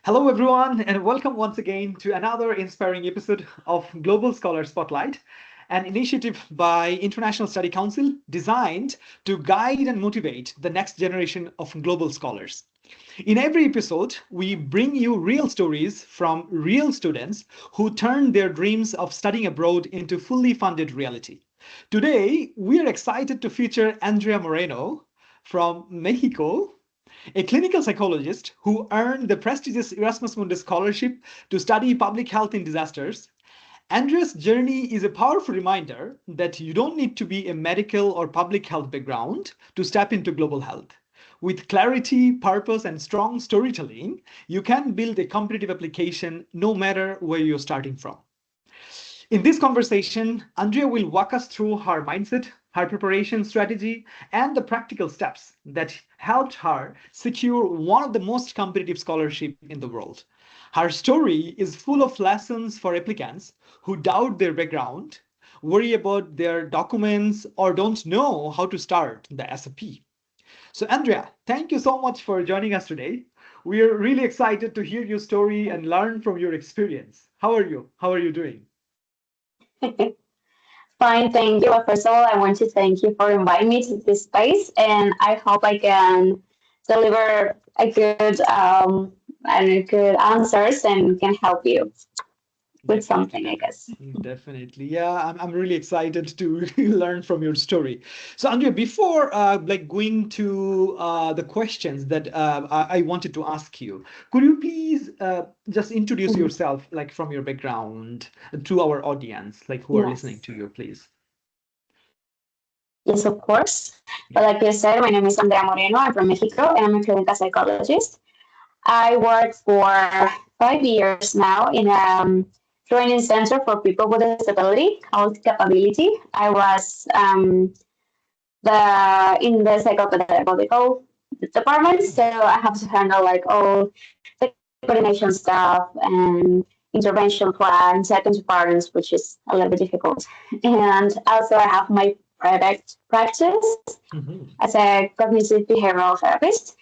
Hello, everyone, and welcome once again to another inspiring episode of Global Scholar Spotlight, an initiative by International Study Council designed to guide and motivate the next generation of global scholars. In every episode, we bring you real stories from real students who turn their dreams of studying abroad into fully funded reality. Today, we are excited to feature Andrea Moreno from Mexico, a clinical psychologist who earned the prestigious Erasmus Mundus scholarship to study public health in disasters. Andrea's journey is a powerful reminder that you don't need to be a medical or public health background to step into global health. With clarity, purpose, and strong storytelling, you can build a competitive application no matter where you're starting from. In this conversation, Andrea will walk us through her mindset, her preparation strategy, and the practical steps that helped her secure one of the most competitive scholarships in the world. Her story is full of lessons for applicants who doubt their background, worry about their documents, or don't know how to start the SAP. So, Andrea, thank you so much for joining us today. We are really excited to hear your story and learn from your experience. How are you? How are you doing? Fine, thank you. Well, first of all, I want to thank you for inviting me to this space, and I hope I can deliver a good answers and can help you with Definitely, something, I guess. definitely, definitely. Yeah, I'm really excited to learn from your story. So, Andrea, before going to the questions that I wanted to ask you, could you please just introduce Mhm. yourself, like from your background, to our audience, like who are listening Yes, to you, please? yes, of course. Yeah. But like you said, my name is Andrea Moreno. I'm from Mexico, and I'm a clinical psychologist. I worked for 5 years now in a training center for people with disability called Capability. I was in the psychopedagogical department, so I have to handle like all the coordination stuff and intervention plans, second to parents, which is a little bit difficult. And also I have my private practice Hmm. as a cognitive behavioral therapist,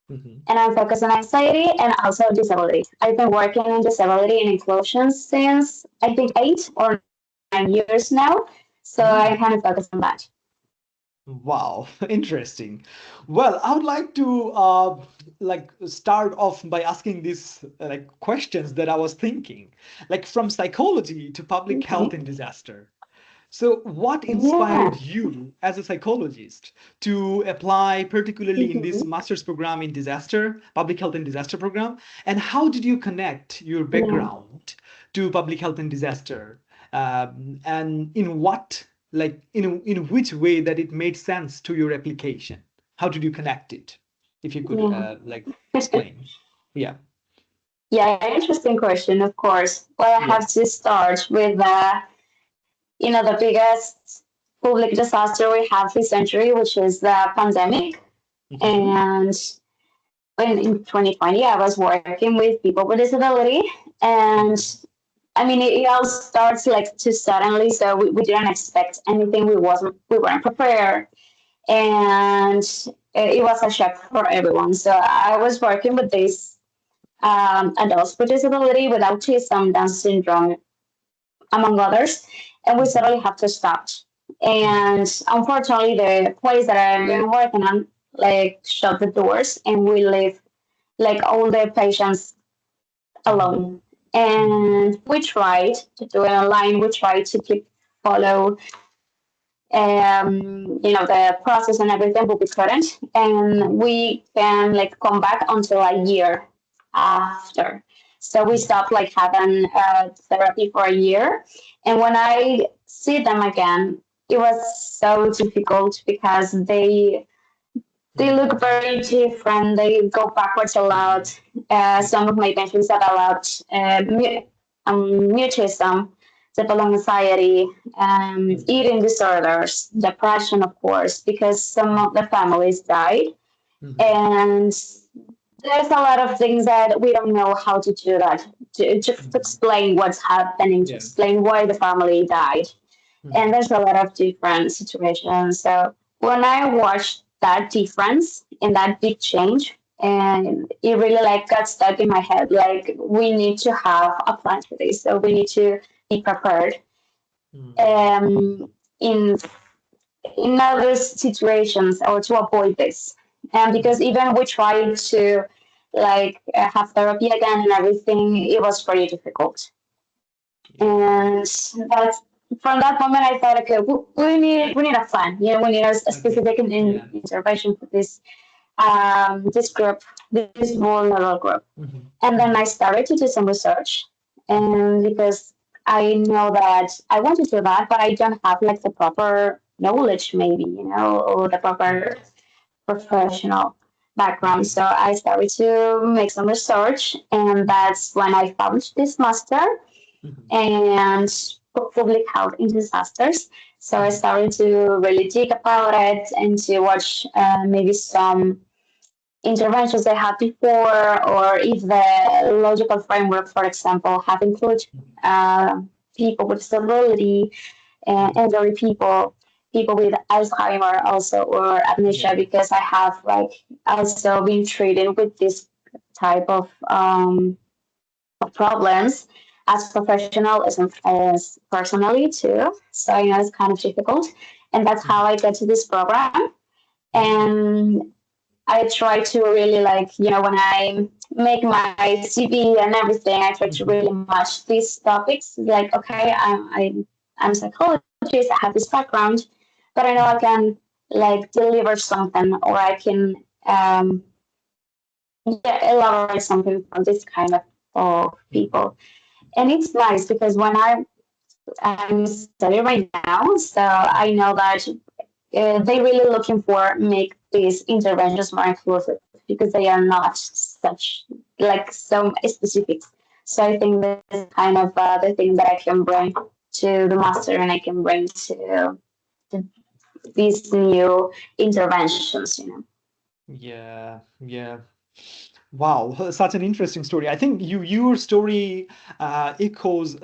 Hmm. and I'm focused on anxiety and also disability. I've been working in disability and inclusion since I think 8 or 9 years now, so I kind of focus on that. Wow, interesting. Well, I would like to start off by asking these questions that I was thinking, like from psychology to public health Okay. in disaster. So, what inspired Yeah. you as a psychologist to apply, particularly in this Mhm. master's program in disaster, public health and disaster program? And how did you connect your Yeah. background to public health and disaster? And in what, in which way that it made sense to your application? How did you connect it? If you could, Yeah. explain. Yeah. Yeah, interesting question, of course. Well, I Yeah. have to start with the biggest public disaster we have this century, which is the pandemic. Hmm. And in 2020, I was working with people with disability, and I mean, it all starts like too suddenly, so we didn't expect anything. We weren't prepared, and it was a shock for everyone. So I was working with these adults with disability, with autism, Down syndrome, among others, and we Hmm. suddenly have to stop. And unfortunately, the place that I've been working on like shut the doors, and we leave like all the patients Hmm. alone. And we tried to do it online. We tried to keep follow the process and everything, but we couldn't. And we can like come back until a year after. So we stopped like having therapy for a year. And when I see them again, it was so difficult because they look very different. They go backwards a Hmm. lot. Some of my patients have a lot mutism, develop anxiety, eating disorders, depression, of course, because some of the families died. Hmm. And there's a lot of things that we don't know how to do that, to Hmm. explain what's happening, to Yeah. explain why the family died. And Hmm. there's a lot of different situations. So when I watched that difference and that big change, And it really like got stuck in my head. Like we need to have a plan for this, so we need to be prepared. In other situations or to avoid this. And because even we tried to like have therapy again and everything, it was pretty difficult. And that's from that moment I thought, okay, we need a plan. You know, we need a specific intervention for this group, this vulnerable group. And then I started to do some research, and because I know that I want to do that, but I don't have like the proper knowledge, maybe, you know, or the proper professional background. So I started to make some research, and that's when I found this master and public health in disasters. So I started to really dig about it and to watch maybe some interventions they had before, or if the logical framework, for example, have included people with disability and elderly people with Alzheimer also, or amnesia, because I have like also been treated with this type of problems as professional as personally too. So I know it's kind of difficult, and that's how I get to this program. And I try to really like, you know, when I make my CV and everything, I try to really match these topics. Like, okay, I'm a psychologist, I have this background, but I know I can like deliver something, or I can elaborate something for this kind of people. And it's nice because when I'm studying right now, so I know that they really looking for make these interventions more inclusive because they are not such like so specific. So I think that's kind of the thing that I can bring to the master, and I can bring to these new interventions. You know. Yeah. Wow, such an interesting story. I think your story echoes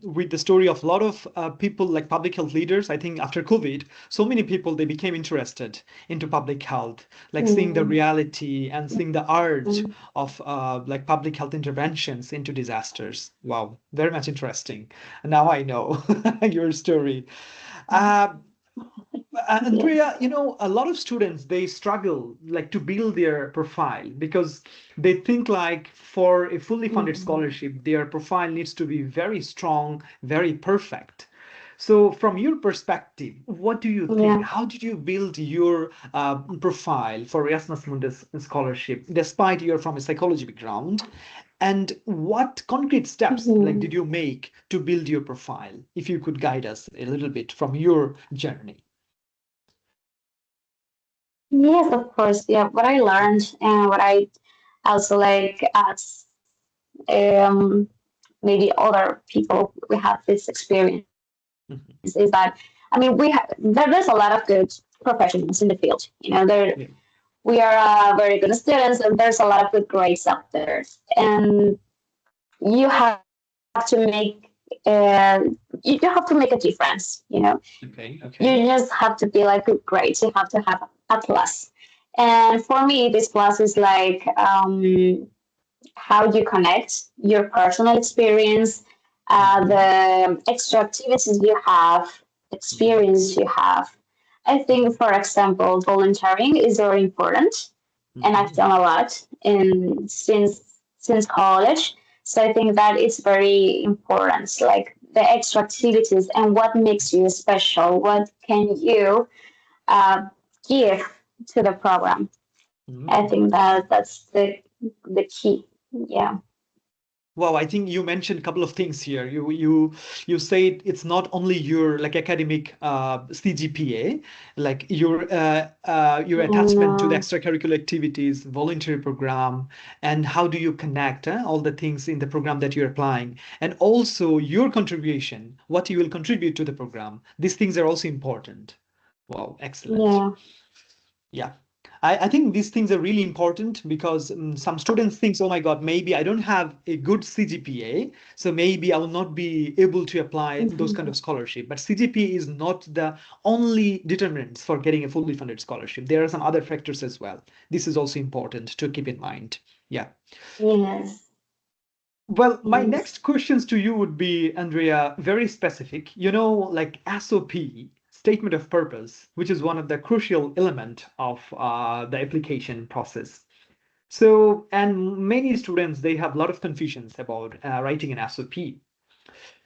with the story of a lot of people like public health leaders. I think after COVID, so many people they became interested into public health, like seeing the reality and seeing the urge of like public health interventions into disasters. Wow, very much interesting. Now I know your story. Uh, Andrea, you know, a lot of students they struggle like to build their profile because they think like for a fully funded scholarship, their profile needs to be very strong, very perfect. So, from your perspective, what do you think? How did you build your profile for Erasmus Mundus scholarship, despite you're from a psychology background? And what concrete steps like did you make to build your profile? If you could guide us a little bit from your journey. Yes, of course. Yeah, what I learned and what I also like as maybe other people we have this experience is that I mean there's a lot of good professionals in the field. You know, we are very good students, and there's a lot of good grades out there, and you have to make you have to make a difference. You know, you just have to be like good grades. You have to have a plus. And for me, this plus is like how you connect your personal experience, the extra activities you have, experience you have. I think, for example, volunteering is very important, and I've done a lot since college. So I think that it's very important, like the extra activities and what makes you special. What can you uh, give to the program? I think that that's the key. Yeah. Wow, I think you mentioned a couple of things here. You said it's not only your like academic CGPA, like your attachment to the extracurricular activities, voluntary program, and how do you connect all the things in the program that you're applying, and also your contribution, what you will contribute to the program. These things are also important. Wow, excellent. Yeah. Yeah. I think these things are really important because some students think, oh my God, maybe I don't have a good CGPA, so maybe I will not be able to apply those kind of scholarship. But CGPA is not the only determinants for getting a fully funded scholarship. There are some other factors as well. This is also important to keep in mind. Yeah. Yes. Well, my Yes. next questions to you would be, Andrea, very specific. Like SOP, statement of purpose, which is one of the crucial element of the application process. So, and many students, they have a lot of confusions about writing an SOP.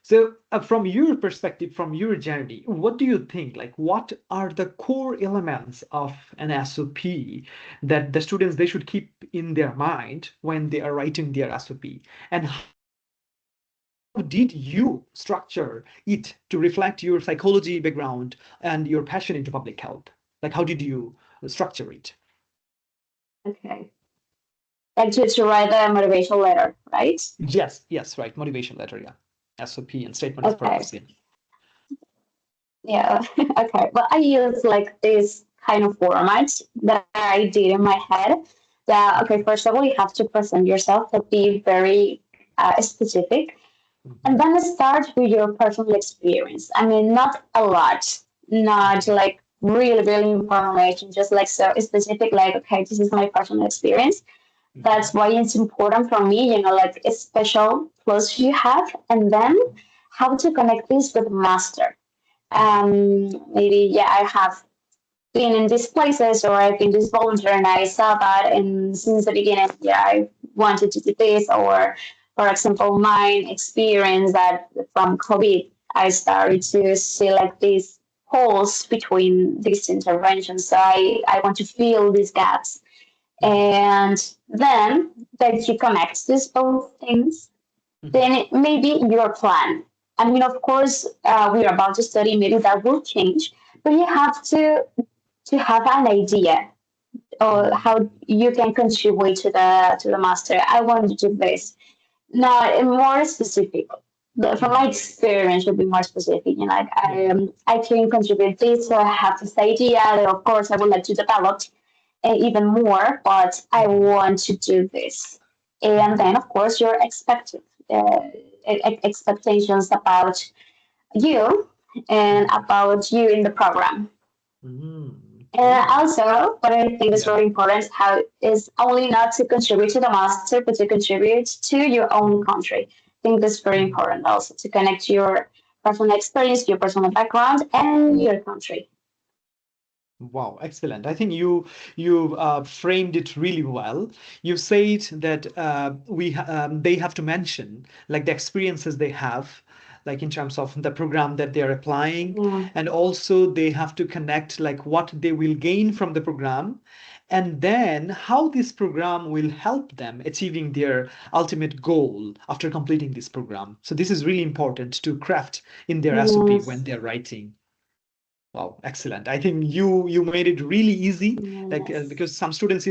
So, from your perspective, from your journey, what do you think? Like, what are the core elements of an SOP that the students they should keep in their mind when they are writing their SOP? And did you structure it to reflect your psychology background and your passion into public health? Like, how did you structure it? Okay. Like to write a motivational letter, right? Yes, yes, right. Motivation letter, yeah. SOP and statement of Okay. purpose, yeah. Yeah. Okay. Well, I use like this kind of format that I did in my head. That okay, first of all, you have to present yourself, but be very specific, and Mhm, then start with your personal experience. I mean, not a lot, not mhm, like really, really information, just like so specific. Like, okay, this is my personal experience. mhm, That's why it's important for me, like a special plus you have, and then how to connect this with master. mhm, Maybe yeah, I have been in these places or I've been this volunteer and I saw that and since the beginning, yeah, I wanted to do this or for example, my experience that from COVID, I started to see like these holes between these interventions. So I want to fill these gaps. mhm, And then that you connect these both things, mhm, then it may be your plan. I mean, of course, we're about to study, maybe that will change, but you have to have an idea of how mhm, you can contribute to the master. I want to do this. Now, more specific. From my mhm, experience, would be more specific. Like yeah. I can contribute this, so I have this idea that, of course, I would like to develop even more, but I Mhm, want to do this. And mhm, then, of course, your expectations about you and mhm, about you in the program. mhm. And Okay. also, what I think is Yeah. very important how is only not to contribute to the master, but to contribute to your own Mhm, country. I think that's very mhm. important also to connect your personal experience, your personal background, and your country. Wow, excellent. I think you framed it really well. You said that they have to mention like the experiences they have, like in terms of the program that they are applying, Yeah. and also they have to connect like what they will gain from the program, and then how this program will help them achieving their ultimate goal after completing this program. So this is really important to craft in their SOP when Yes. they're writing. Wow, excellent. I think you made it really easy, like Yes. because some students,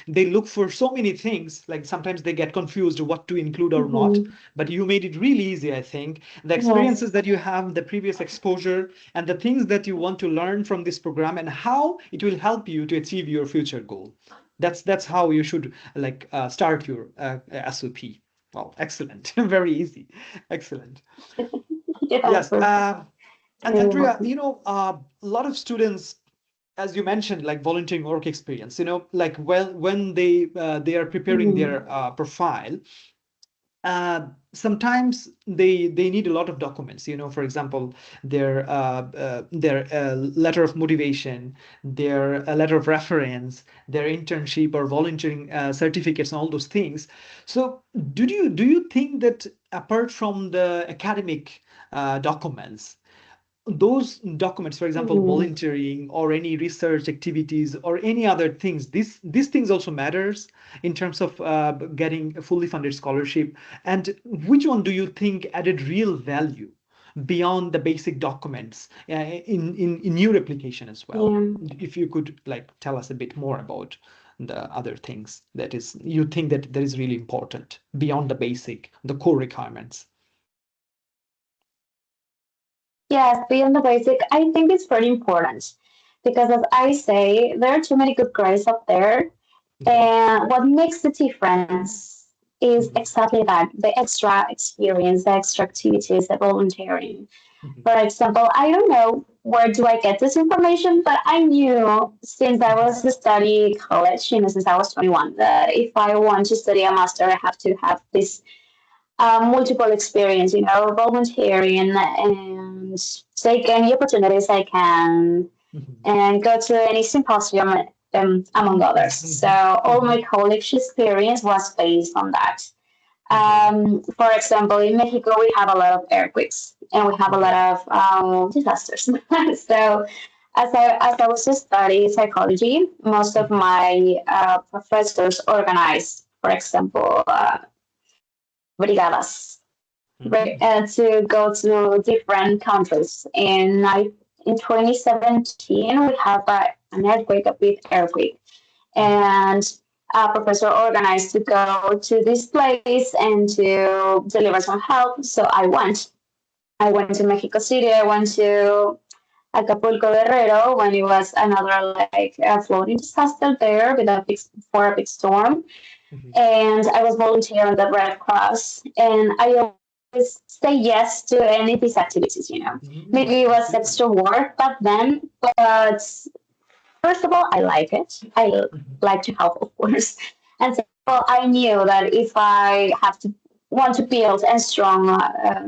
they look for so many things, like sometimes they get confused what to include or not, Mm-hmm. but you made it really easy, I think. The Yes. experiences that you have, the previous exposure, and the things that you want to learn from this program and how it will help you to achieve your future goal. That's how you should like start your SOP. Wow, excellent. Very easy. Excellent. Yeah, Yes. perfect. And You're Andrea, welcome. a lot of students, as you mentioned, like volunteering work experience, like well, when they are preparing Mm-hmm. their profile, sometimes they need a lot of documents. For example, their letter of motivation, their letter of reference, their internship or volunteering certificates, and all those things. So, do you think that apart from the academic documents, those documents, for example, Mm-hmm. volunteering or any research activities or any other things, these things also matters in terms of getting a fully funded scholarship. And which one do you think added real value beyond the basic documents in your application as well? Yeah. If you could like tell us a bit more about the other things that is you think that is really important beyond the core requirements. Yes, beyond the basic, I think it's very important. because as I say, there are too many good grades up there. And what makes the difference is exactly that, the extra experience, the extra activities, the volunteering. For example, I don't know where do I get this information, but I knew since I was studying college, since I was 21, that if I want to study a master, I have to have this multiple experience, volunteering and take any opportunities I can and go to any symposium, among others. So all my college experience was based on that. For example, in Mexico, we have a lot of earthquakes and we have a lot of disasters. So as I was studying psychology, most of my professors organized, for example, brigadas to go to different countries. In 2017, we have an earthquake, a big earthquake, and a professor organized to go to this place and to deliver some help. So I went. I went to Mexico City. I went to Acapulco Guerrero when it was another like a flooding disaster there with for a big storm, and I was volunteering at the Red Cross, and I always say yes to any of these activities. Maybe it was extra work back then, but first of all, I like it. I like to help, of course, and so I knew that if I have to want to build a strong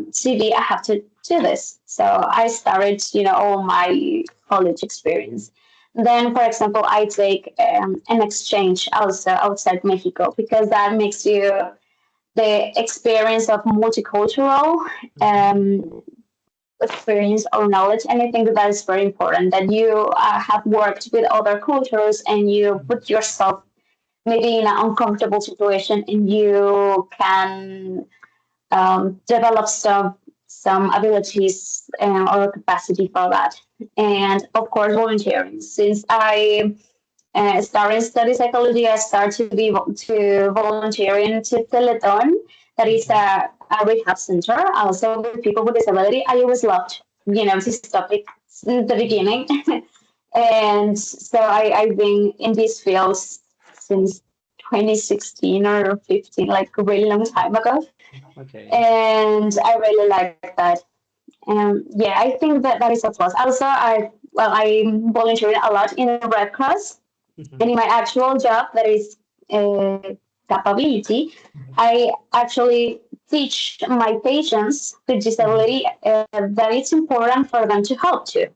CV, I have to do this. So I started, all my college experience. Then, for example, I take an exchange also outside Mexico because that makes you the experience of multicultural experience or knowledge. And I think that is very important that you have worked with other cultures and you put yourself maybe in an uncomfortable situation and you can develop some abilities or capacity for that. And of course, volunteering. Since I started study psychology, I started to volunteering to Teleton. That is a rehab center, also with people with disability. I always loved, this topic in the beginning. And so I've been in these fields since 2016 or 15, like a really long time ago. And I really like that. Yeah, I think that is a plus. Also, I'm volunteering a lot in the Red Cross, and in my actual job, that is capability. I actually teach my patients with disability that it's important for them to help too.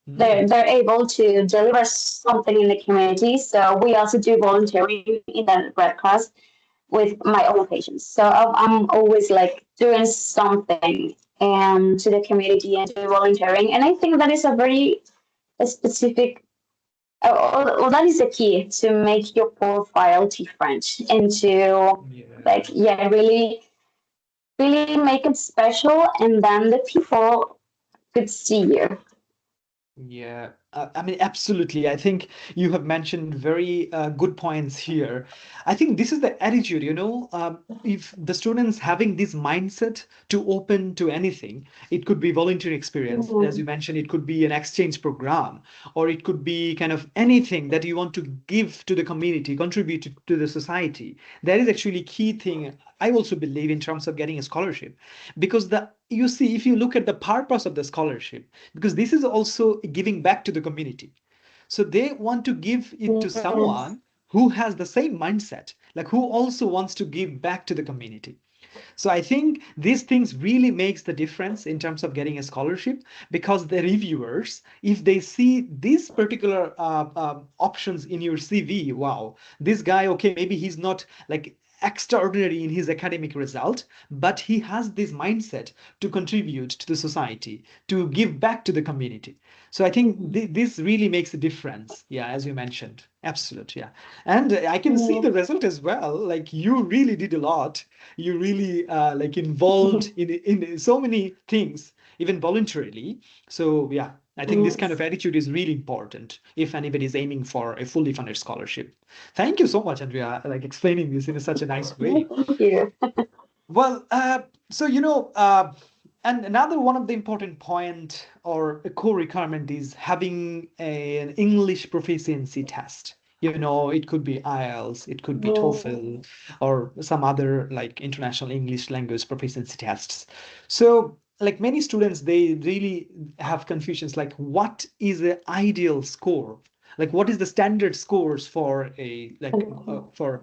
They're able to deliver something in the community. So we also do volunteering in the Red Cross with my own patients. So I'm always like doing something to the community and do volunteering. And I think that is a very specific, well, that is the key to make your profile different and to really, really make it special. And then the people could see you. Yeah, I mean, absolutely. I think you have mentioned very good points here. I think this is the attitude, if the students having this mindset to open to anything, it could be voluntary experience, as you mentioned, it could be an exchange program, or it could be kind of anything that you want to give to the community, contribute to the society. That is actually key thing. I also believe in terms of getting a scholarship, because you see, if you look at the purpose of the scholarship, because this is also giving back to the community. So they want to give it to someone who has the same mindset, like who also wants to give back to the community. So I think these things really makes the difference in terms of getting a scholarship, because the reviewers, if they see these particular options in your CV, wow, this guy, okay, maybe he's not like extraordinary in his academic result, but he has this mindset to contribute to the society, to give back to the community. So I think this really makes a difference. Yeah, as you mentioned. Absolute. Yeah. And I can see the result as well. Like you really did a lot. You really like involved in so many things, even voluntarily. So yeah, I think this kind of attitude is really important if anybody is aiming for a fully funded scholarship. Thank you so much, Andrea, like explaining this in such a nice way. Thank you. Well, so And another one of the important point or a core requirement is having an English proficiency test. It could be IELTS, it could be Yeah. TOEFL, or some other like international English language proficiency tests. So, like many students, they really have confusions like what is the ideal score? Like what is the standard scores for a like for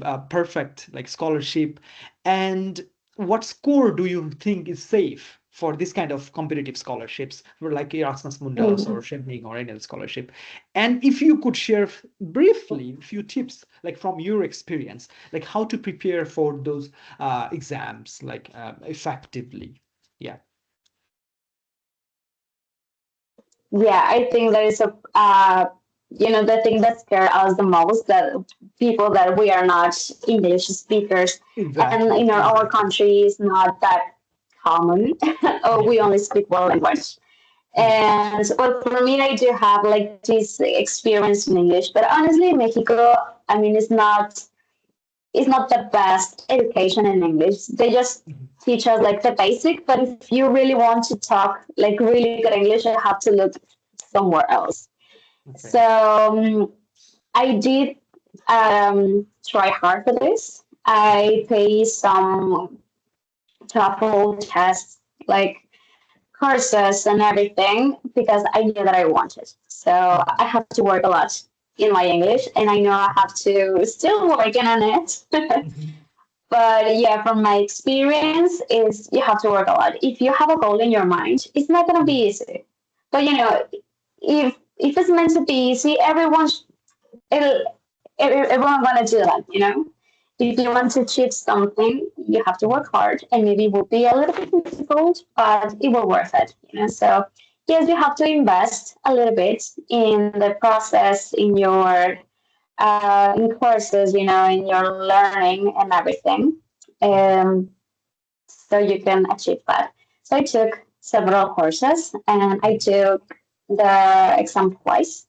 a perfect like scholarship, and what score do you think is safe for this kind of competitive scholarships for like Erasmus Mundus or Mhm. Chevening or any other scholarship? And if you could share briefly a few tips like from your experience, like how to prepare for those exams like effectively. Yeah. Yeah, I think that is the thing that scares us the most, that people that we are not English speakers, and Exactly, our exactly. country is not that common, or Yeah. we only speak one language. Mhm. And well, for me, I do have like this experience in English, but honestly, Mexico, I mean, it's not the best education in English. They just Mhm. teach us like the basic, but if you really want to talk like really good English, you have to look somewhere else. So Okay. I did try hard for this. I pay some TOEFL tests, like courses and everything, because I knew that I wanted. So Mhm. I have to work a lot in my English, and I know I have to still working on it. Mhm. But yeah, from my experience, is you have to work a lot. If you have a goal in your mind, it's not gonna be Mhm. easy. But if it's meant to be easy, it'll, everyone gonna do that. If you want to achieve something, you have to work Mhm. hard, and maybe it will be a little bit difficult, but it will worth it. So yes, you have to invest a little bit in the process, in courses, in your learning and everything, Mhm. um, so you can achieve that. So I took several courses, and I Mhm. took the exam twice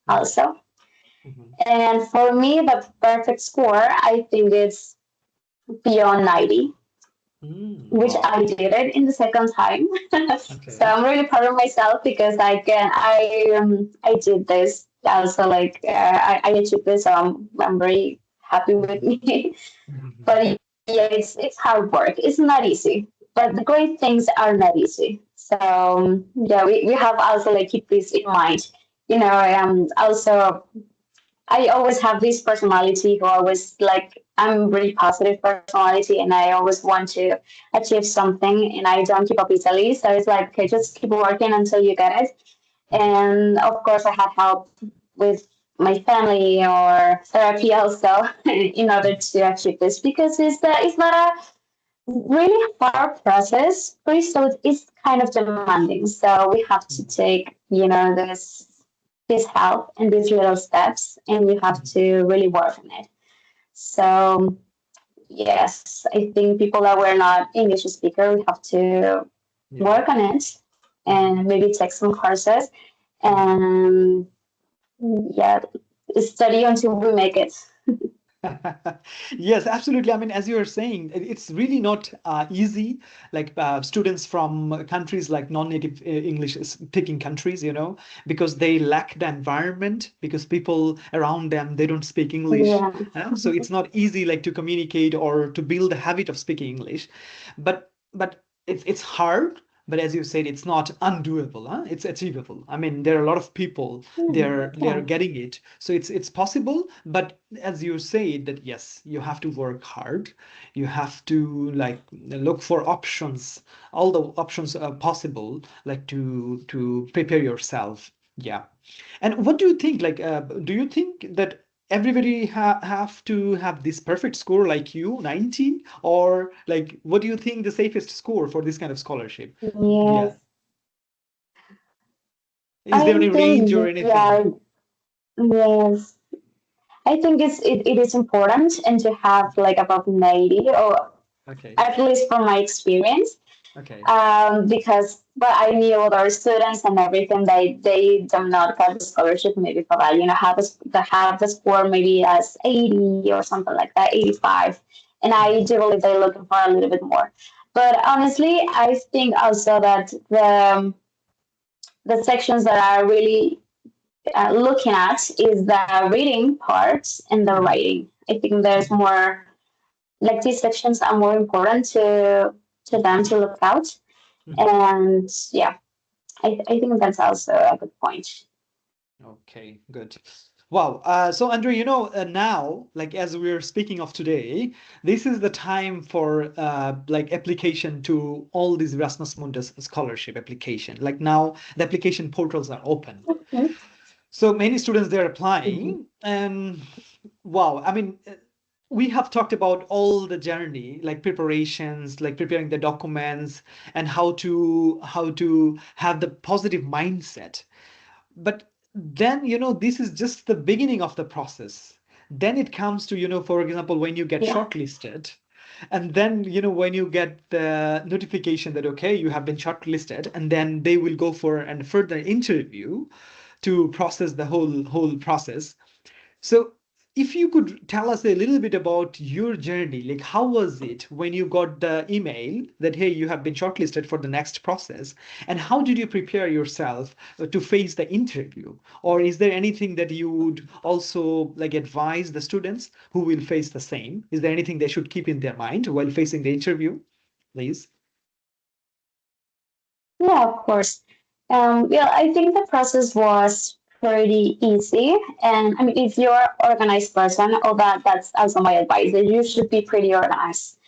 Mhm. also. Mhm. And for me, the perfect score, I think it's beyond 90, which Wow. I did it in the second time. So Okay. I'm really proud of myself, because I did this also, like I achieved this, so I'm very happy with Mhm. me. Mhm. But yeah, it's hard work. It's not easy, but the great things are not easy. So yeah, we have also like keep this in mind. Also, I always have this personality who always like, I'm really positive personality, and I always want to achieve something, and I don't give up easily. So it's like, okay, just keep working until you get it. Mhm. And of course, I had help with my family or therapy also in order Mhm. to achieve this, because it's not a really hard process, but it's kind of demanding. So we have to Mhm. take, this help and these little steps, and you have Mhm. to really work on it. So yes, I think people that were not English speaker, we have to Yeah. work on it, Mhm. and maybe take some courses, Mhm. and yeah, study until we make it. Yes, absolutely. I mean, as you were saying, it's really not easy. Like students from countries like non-native English speaking countries, because they lack the environment, because people around them, they don't speak English. Yeah. So it's not easy like to communicate or to build a habit of speaking English. But it's hard. But as you said, it's not undoable, huh? It's achievable. I mean, there are a lot of people they're Yeah. getting it, so it's possible. But as you say that yes, you have to work hard, you have to like look for options, all the options are possible, like to prepare yourself. Yeah. And what do you think, like do you think that everybody have to have this perfect score like you, 19, or like what do you think the safest score for this kind of scholarship? Yeah. Yes. Is there any I range or think, anything? yeah, yes. I think it is important, and to have like above 90, or Okay. at least from my experience, Okay. because but I knew other students and everything, they do not get the scholarship, maybe for that, have the score maybe as 80 or something like that, 85, and I Mhm. do believe they're looking for a little bit more. But honestly, I think also that the sections that are really looking at is the reading part and the writing. I think there's more like these sections are more important to them to look out. And yeah, I think that's also a good point. Okay, good. Wow. So, Andrea, now, like as we're speaking of today, this is the time for like application to all these Erasmus Mundus scholarship application. Like now, the application portals are open. Mhm. So many students they're Mhm. applying, and wow. I mean, we have talked about all the journey, like preparations, like preparing the documents, and how to have the positive mindset. But then, this is just the beginning of the process. Then it comes to, for example, when you get Yeah. shortlisted, and then, when you get the notification that, okay, you have been shortlisted, and then they will go for a further interview to process the whole process. So, if you could tell us a little bit about your journey, like how was it when you got the email that, hey, you have been shortlisted for the next process, and how did you prepare yourself to face the interview? Or is there anything that you would also like advise the students who will face the same? Is there anything they should keep in their mind while facing the interview? Please. Yeah, of course. Yeah, I think the process was pretty easy. And I mean, if you're an organized person, all that's also my advice, that you should be pretty organized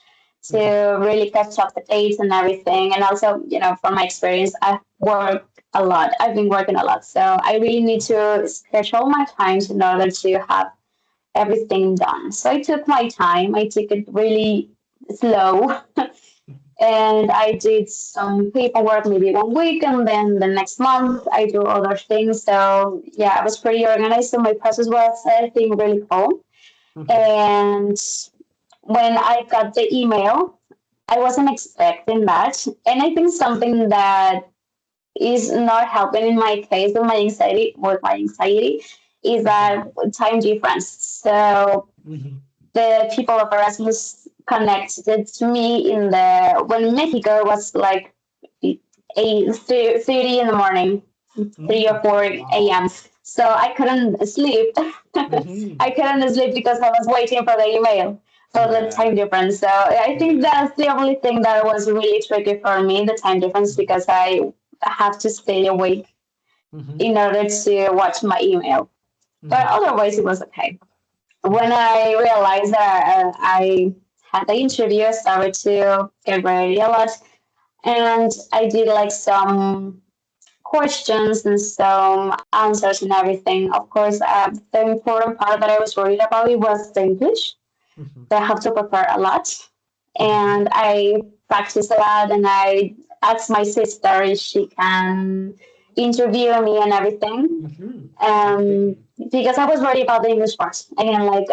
to Mhm. really catch up the dates and everything. And also, from my experience, I've worked a lot. I've been working a lot. So I really need to schedule my times in order to have everything done. So I took my time. I took it really slow. And I did some paperwork maybe 1 week, and then the next month I do other things. So yeah, I was pretty organized. So my process was, I think, really cool. Mhm. And when I got the email, I wasn't expecting that. And I think something that is not helping in my case with my anxiety, is Mhm. that time difference. So Mhm. the people of Erasmus connected to me in the when Mexico was like 8:30 in the morning, 3 or 4 Wow. a.m. So I couldn't sleep. Mhm. I couldn't sleep because I was waiting for the email for the Yeah. time difference. So I think Yeah. that's the only thing that was really tricky for me, the time difference, because I have to stay awake Mhm. in order to watch my email. But Mhm. otherwise, it was okay. When Mhm. I realized that I had the interview, I started to get ready a lot, and I did like some questions and some answers and everything. Of course, the important part that I was worried about it was the English. Mhm. So I have to prepare a lot, Mhm. and I practice a lot, and I asked my sister if she can interview me and everything, Mhm. um, Okay. because I was worried about the English part. Again, like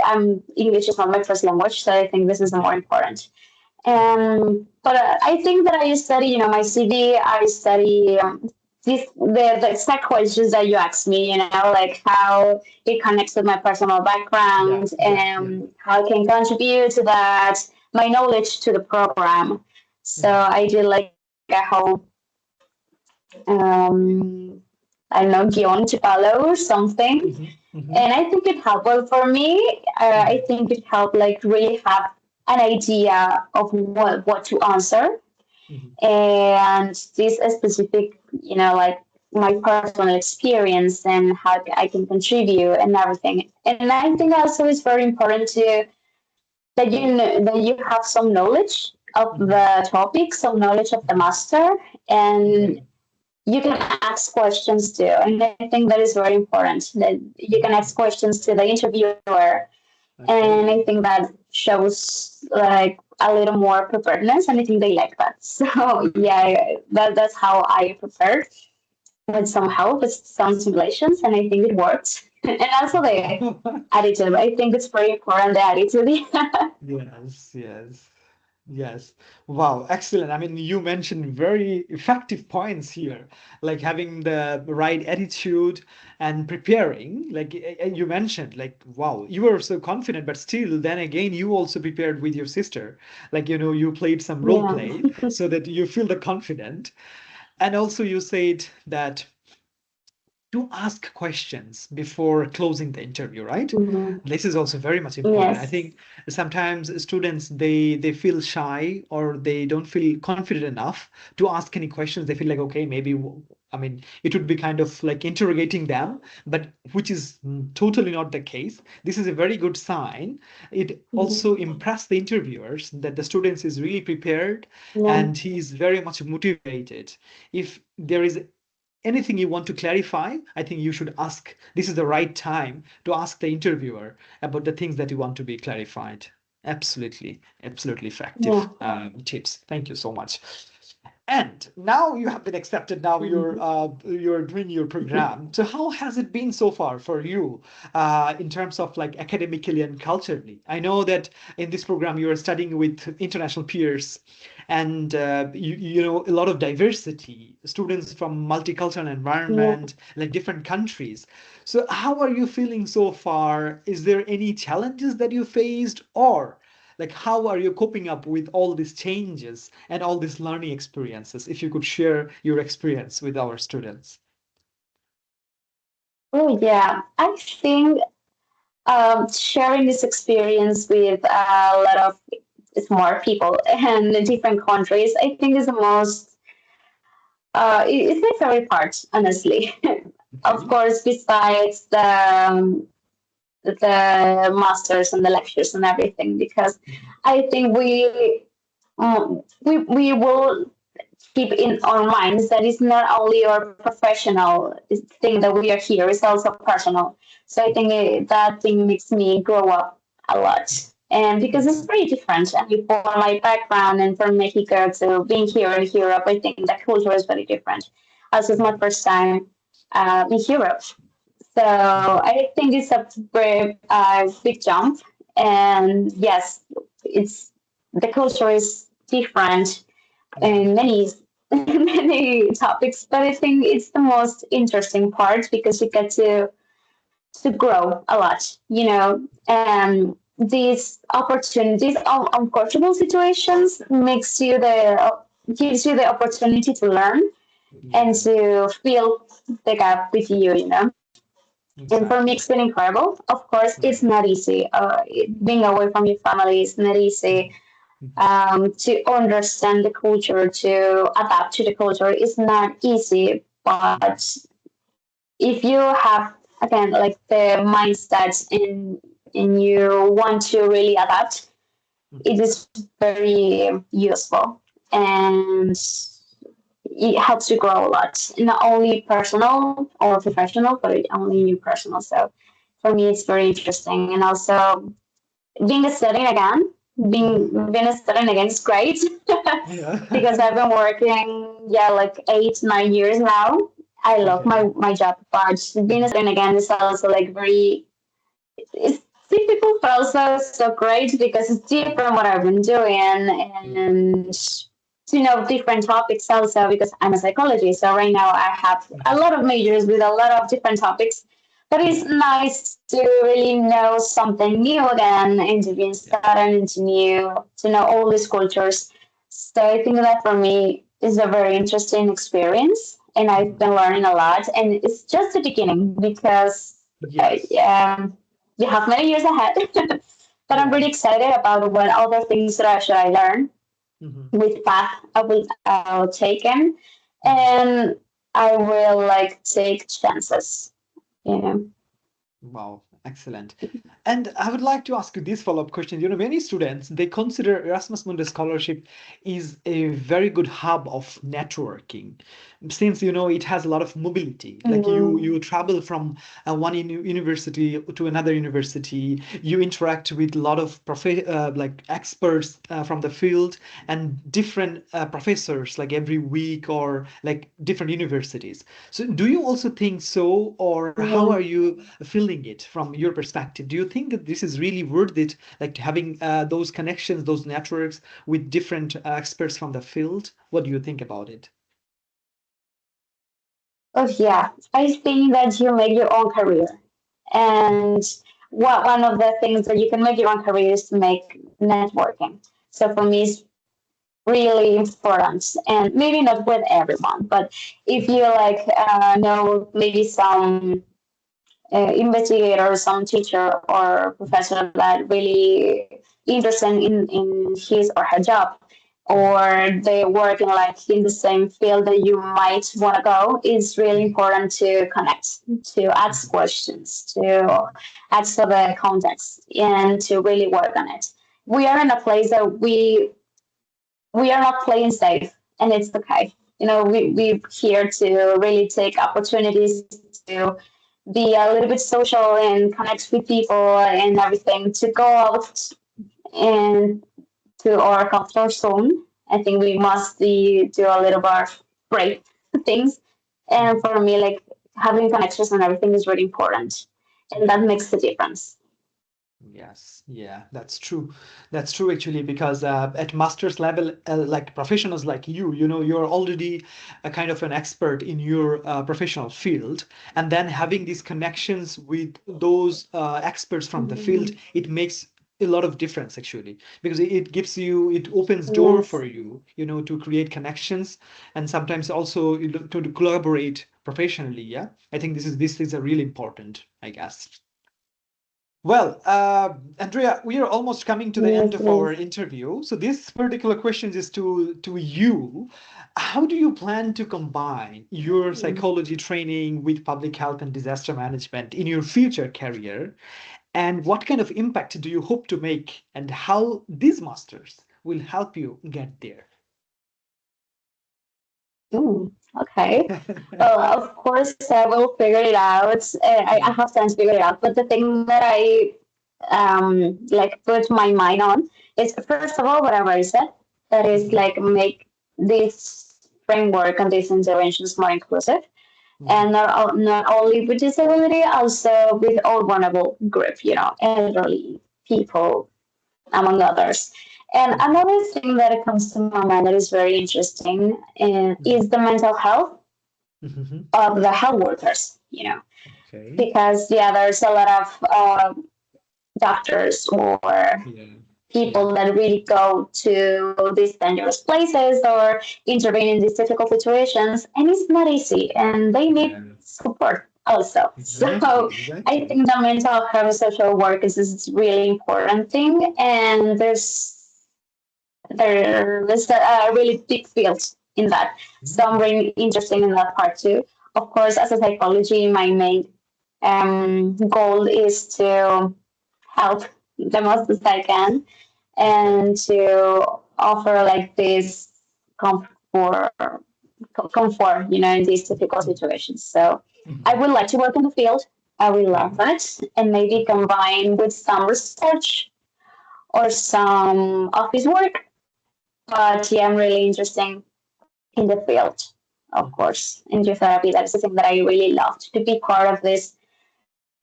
English is not my first language, so I think this is more Okay. important. Mhm. But I think that I study, my CV. I study the exact questions that you asked me. Like how it connects with my personal Yeah. background, Yeah. Yeah. and how I can contribute to that, my knowledge to the program. So Mhm. I did like a whole um, I don't know, guion to follow or something. Mhm. And Mhm. I think it helped. Well, for me, I Mhm. think it helped like really have an idea of what to answer, Mhm. and this specific, like my personal experience and how I can contribute and everything. And I think also it's very important to that you have some knowledge of Mhm. the topic, some knowledge of the master, and Okay. you can ask questions too. And I think that is very important, that you can ask Mhm. questions to the interviewer. And I Okay. think that shows like a little more preparedness, and I think they like that. So yeah, that's how I prepared, with some help, with some simulations, and I think it worked. And also the attitude. I think it's very important, the attitude. Yes. Yes. Yes. Wow. Excellent. I mean, you mentioned very effective points here, like having the right attitude and preparing. Like you mentioned, like, wow, you were so confident, but still, then again, you also prepared with your sister. Like, you played some role Yeah. play so that you feel the confident. And also, you said that to ask questions before closing the interview, right? Mhm. This is also very much important. I Yes. think sometimes students they feel shy or they don't feel confident enough to ask any questions. They feel like, okay, maybe I mean it would be kind of like interrogating them, but which is totally not the case. This is a very good sign. It Mhm. also impressed the interviewers that the students is really prepared Yeah. and he is very much motivated. If there is anything you want to clarify, I think you should ask. This is the right time to ask the interviewer about the things that you want to be clarified. Absolutely, absolutely Yeah. effective tips. Thank you so much. And now you have been accepted. Now Mhm. you're doing your program. So how has it been so far for you in terms of like academically and culturally? I know that in this program you are studying with international peers, and you know a lot of diversity, students from multicultural Yeah. environment, like different countries. So how are you feeling so far? Is there any challenges that you faced, or like how are you coping up with all these changes and all these learning experiences? If you could share your experience with our students. Oh, yeah. I think sharing this experience with a lot of smart people and different countries, I think is the most, it's my favorite part, honestly. Of Okay. course, besides the masters and the lectures and everything, because I think we will keep in our minds that it's not only our professional thing that we are here, it's also personal. So I think that thing makes me grow up a lot. And because it's Mhm. very different, and for my background and from Mexico to being here in Europe, I think the culture is very different. Also, it's my Mhm. first time in Europe. So I think it's a very big jump. And yes, it's the culture is different Yeah. in many many topics, but I think it's the most interesting part because you get to grow a lot, you know. And these opportunities, uncomfortable situations, makes you the gives you the opportunity to learn and Yeah. to fill the gap with you, you know. And for me, it's been Exactly. incredible. Of course, it's Right. not easy. Being away from your family is not easy. Mhm. To understand the culture, to adapt to the culture is not easy. But if you have again like the mindset and you want to really adapt, it Mhm. is very useful and it helps you grow a lot. Not only personal or professional, but it only you personal. So for me, it's very interesting. And also being a student again, Mhm. being a student again is great because Yeah. I've been working, yeah, like 8, 9 years now. I love Okay. my job, but being a Mhm. student again is also like very, it's difficult, but also so great because it's different what I've been doing Yeah. and to know different topics also because I'm a psychologist. So right now I have a Mhm. lot of majors with a lot of different topics. But it's Yeah. nice to really know something new again and to be Yeah. inspired into new, to know all these cultures. So I think that for me is a very interesting experience and I've Mhm. been learning a lot. And it's just the beginning because Yes. we have many years ahead. But I'm Yeah. really excited about what other things that I should I learn, Mhm. which path I will take in, Mhm. and I will like take chances. You know. Wow, excellent. And I would like to ask you this follow-up question. Many students they consider Erasmus Mundus scholarship is a very good hub of networking, since it has a lot of mobility. Like Mm-hmm. you travel from one university to another university, you interact with a lot of like experts from the field and different professors like every week or like different universities. So do you also think so, or how Yeah. are you feeling it from your perspective, do you think that this is really worth it, like having those connections, those networks with different experts from the field? What do you think about it? Oh yeah, I think that you make your own career, and one of the things that you can make your own career is to make networking. So for me, it's really important, and maybe not with everyone, but if you like know maybe some investigator, some teacher or professor that really interested in his or her job, or they work in like in the same field that you might want to go, it's really important to connect, to ask questions, to ask for the context, and to really work on it. We are in a place that we are not playing safe, and it's okay. We're here to really take opportunities to be a little bit social and connect with people and everything, to go out and to our comfort zone. I think we must do a little bit of brave things. And for me, like having connections and everything is really important. And that makes the difference. Yes, yeah, that's true. That's true actually, because at master's level, like professionals like you're already a kind of an expert in your professional field, and then having these connections with those experts from the field, Mhm. it makes a lot of difference actually, because it gives you, it opens door for Yes. you, to create connections, and sometimes also to collaborate professionally. Yeah, I think this is a really important, I guess. Well, Andrea, we are almost coming to the end Yes, of our yes. interview. So this particular question is to you. How do you plan to combine your psychology training with public health and disaster management in your future career? And what kind of impact do you hope to make, and how these masters will help you get there? Okay. Well, of course, I will figure it out. I have time to figure it out. But the thing that I like put my mind on is first of all whatever I said. That is Mhm, like make this framework and these interventions more inclusive, mhm, and not only with disability, also with all vulnerable group. Elderly people among others. And mhm, another thing that comes to my mind that is very interesting mhm, is the mental health mhm. of the health workers, Okay. because yeah, there's a lot of doctors or Yeah. Yeah. people that really go to these dangerous places or intervene in these difficult situations, and it's not easy, and they need Yeah. support also. So Exactly. I Exactly. think the mental health social work is really important thing, and there's a really big field in that. So I'm Mhm. really interested in that part too. Of course, as a psychology, my main goal is to help the most as I can Okay. and to offer like this comfort, in these difficult Mhm. situations. So I Mhm. would like to work in the field. I will Yeah. love that, and maybe Okay. combine with some research or some office work. But yeah, I'm really interested in the field, of Mhm. course, in therapy. That's the thing that I really loved to be part of this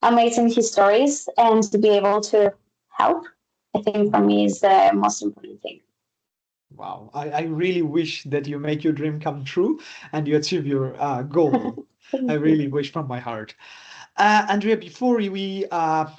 amazing histories and to be able to help. I think for me is the most important thing. Wow. I really wish that you make your dream come true and you achieve your goal. I Thank you. really wish from my heart. Andrea, before we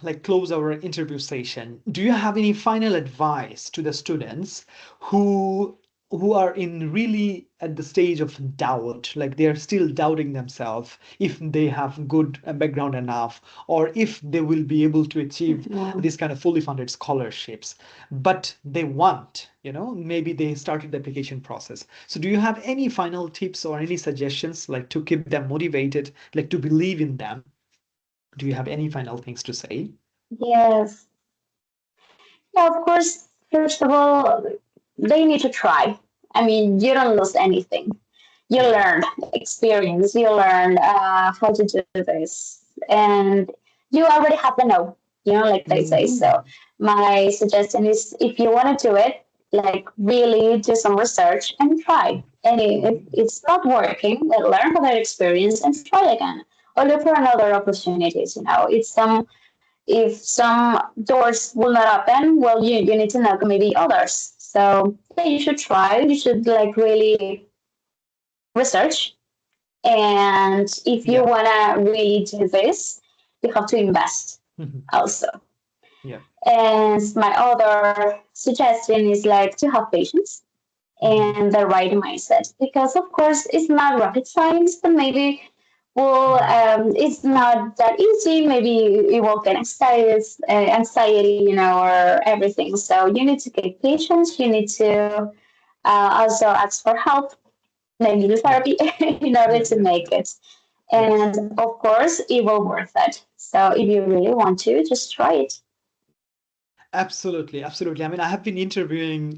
like close our interview session, do you have any final advice to the students who who are in really at the stage of doubt, like they're still doubting themselves if they have good background enough, or if they will be able to achieve Yeah. this kind of fully funded scholarships, but they want, maybe they started the application process. So do you have any final tips or any suggestions like to keep them motivated, like to believe in them? Do you have any final things to say? Yes. Yeah, of course, first of all, they need to try. I mean, you don't lose anything. You Yeah. learn experience, you learn how to do this, and you already have the know, like they say. Mhm. So, my suggestion is if you want to do it, like really do some research and try. And if Mhm. it's not working, then learn from that experience and try again or look for another opportunities. It's some if some doors will not open, well, you need to knock maybe others. So yeah, you should try. You should like really research. And if you Yeah. wanna really do this, you have to invest also. Yeah. And my other suggestion is like to have patience and the right mindset, because of course it's not rocket science, but maybe well, it's not that easy. Maybe you will get anxiety, or everything. So you need to get patience. You need to also ask for help, maybe the Yeah. therapy, in order Yeah. to Yeah. make it. Yes. And of course, it will worth it. So if you really want to, just try it. Absolutely, absolutely. I mean, I have been interviewing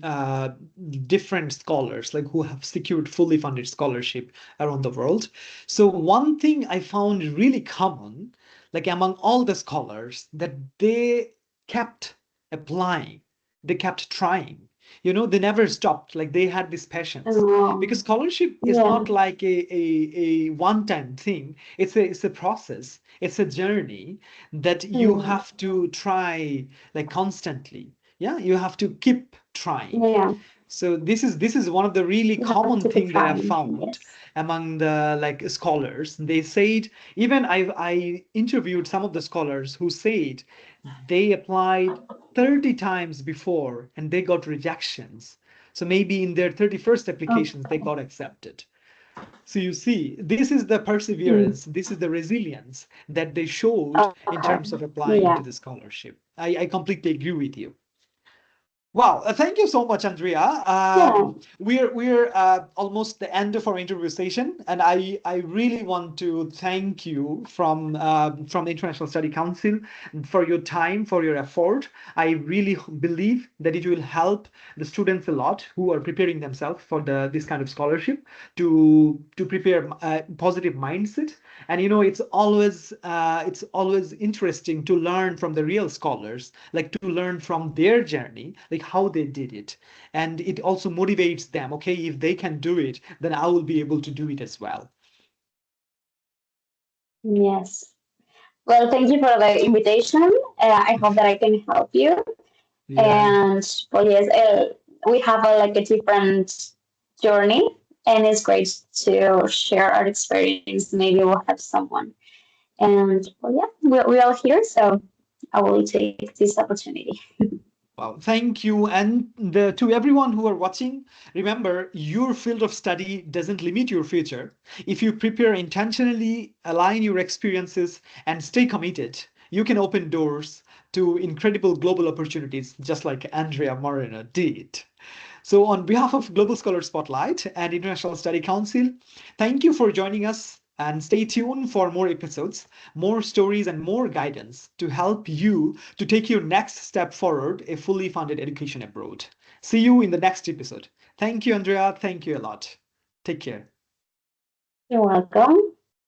different scholars, like who have secured fully funded scholarship around the world. So one thing I found really common, like among all the scholars, that they kept applying, they kept trying. They never stopped. Like they had this patience, because scholarship is Yeah, not like a one-time thing. It's a process. It's a journey that you mm, have to try like constantly. Yeah, you have to keep trying. yeah. So this is one of the really You have common to keep thing that I've trying. found Yes. among the like scholars. They said, even I interviewed some of the scholars who said they applied 30 times before and they got rejections. So maybe in their 31st Oh, applications they got accepted. So you see, this is the mm, perseverance, this is the resilience that they showed in okay. terms of applying to Yeah. the scholarship. I completely agree with you. Wow, thank you so much, Andrea. Yeah. We're almost the end of our interview session, and I really want to thank you from the International Study Council for your time, for your effort. I really believe that it will help the students a lot who are preparing themselves for this kind of scholarship to prepare a positive mindset. And it's always interesting to learn from the real scholars, like to learn from their journey, like how they did it. And it also motivates them. Okay, if they can do it, then I will be able to do it as well. Yes. Well, thank you for the invitation. I hope that I can help you. Yeah. And well, yes, we have like a different journey, and it's great to share our experience. Maybe we'll have someone. And well, yeah, we're all here, so I will take this opportunity. Wow, thank you. And to everyone who are watching, remember your field of study doesn't limit your future. If you prepare intentionally, align your experiences, and stay committed, you can open doors to incredible global opportunities, just like Andrea Moreno did. So, on behalf of Global Scholar Spotlight and International Study Council, thank you for joining us, and stay tuned for more episodes, more stories, and more guidance to help you to take your next step forward a fully funded education abroad. See you in the next episode. Thank you, Andrea. Thank you a lot. Take care. You're welcome.